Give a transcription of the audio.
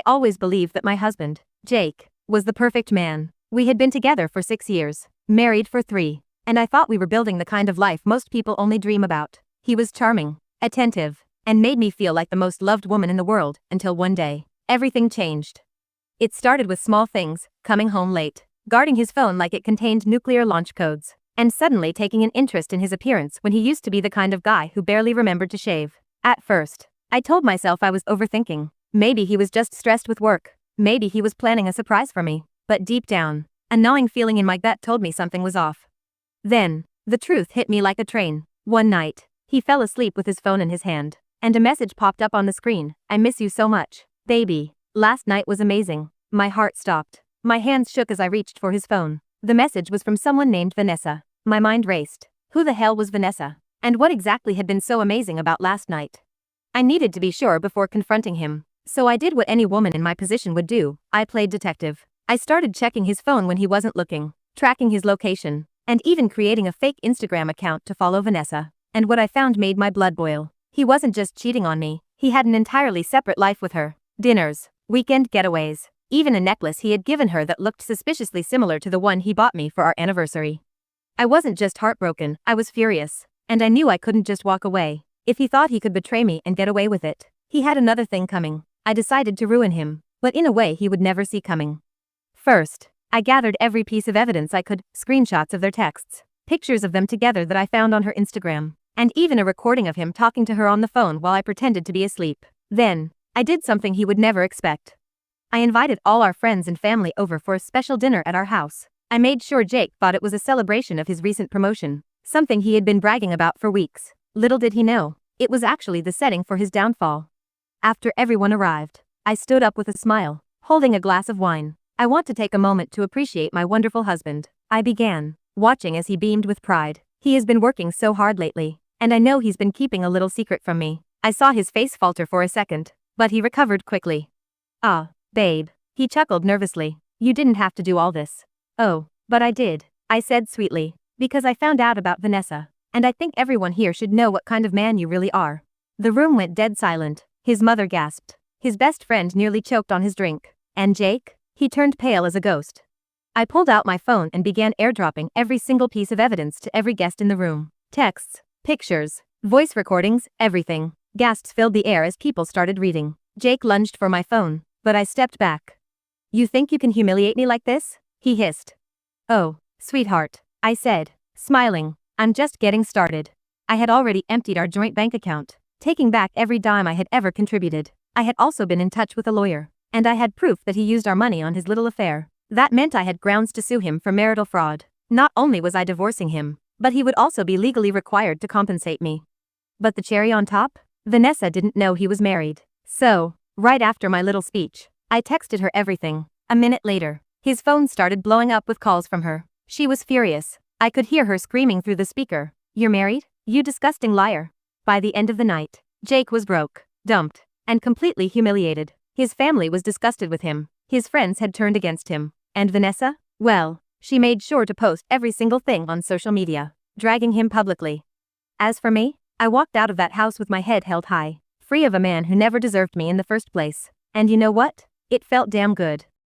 always believed that my husband, Jake, was the perfect man. We had been together for 6 years, married for 3, and I thought we were building the kind of life most people only dream about. He was charming, attentive, and made me feel like the most loved woman in the world, until one day, everything changed. It started with small things, coming home late, guarding his phone like it contained nuclear launch codes, and suddenly taking an interest in his appearance when he used to be the kind of guy who barely remembered to shave. At first, I told myself I was overthinking. Maybe he was just stressed with work. Maybe he was planning a surprise for me. But deep down, a gnawing feeling in my gut told me something was off. Then, the truth hit me like a train. One night, he fell asleep with his phone in his hand, and a message popped up on the screen. "I miss you so much, baby. Last night was amazing." My heart stopped. My hands shook as I reached for his phone. The message was from someone named Vanessa. My mind raced. Who the hell was Vanessa? And what exactly had been so amazing about last night? I needed to be sure before confronting him, so I did what any woman in my position would do. I played detective. I started checking his phone when he wasn't looking, tracking his location, and even creating a fake Instagram account to follow Vanessa. And what I found made my blood boil. He wasn't just cheating on me, he had an entirely separate life with her. Dinners, weekend getaways, even a necklace he had given her that looked suspiciously similar to the one he bought me for our anniversary. I wasn't just heartbroken, I was furious. And I knew I couldn't just walk away. If he thought he could betray me and get away with it, he had another thing coming. I decided to ruin him, but in a way he would never see coming. First, I gathered every piece of evidence I could, screenshots of their texts, pictures of them together that I found on her Instagram, and even a recording of him talking to her on the phone while I pretended to be asleep. Then, I did something he would never expect. I invited all our friends and family over for a special dinner at our house. I made sure Jake thought it was a celebration of his recent promotion, something he had been bragging about for weeks. Little did he know, it was actually the setting for his downfall. After everyone arrived, I stood up with a smile, holding a glass of wine. "I want to take a moment to appreciate my wonderful husband," I began, watching as he beamed with pride. "He has been working so hard lately, and I know he's been keeping a little secret from me." I saw his face falter for a second, but he recovered quickly. "Ah, babe," he chuckled nervously. "You didn't have to do all this." "Oh, but I did," I said sweetly, "because I found out about Vanessa, and I think everyone here should know what kind of man you really are." The room went dead silent. His mother gasped. His best friend nearly choked on his drink. And Jake? He turned pale as a ghost. I pulled out my phone and began airdropping every single piece of evidence to every guest in the room. Texts, pictures, voice recordings, everything. Gasps filled the air as people started reading. Jake lunged for my phone, but I stepped back. "You think you can humiliate me like this?" he hissed. "Oh, sweetheart," I said, smiling, "I'm just getting started." I had already emptied our joint bank account, taking back every dime I had ever contributed. I had also been in touch with a lawyer, and I had proof that he used our money on his little affair. That meant I had grounds to sue him for marital fraud. Not only was I divorcing him, but he would also be legally required to compensate me. But the cherry on top? Vanessa didn't know he was married. So, right after my little speech, I texted her everything. A minute later, his phone started blowing up with calls from her. She was furious. I could hear her screaming through the speaker, "You're married? You disgusting liar." By the end of the night, Jake was broke, dumped, and completely humiliated. His family was disgusted with him. His friends had turned against him. And Vanessa? Well, she made sure to post every single thing on social media, dragging him publicly. As for me, I walked out of that house with my head held high, free of a man who never deserved me in the first place. And you know what? It felt damn good.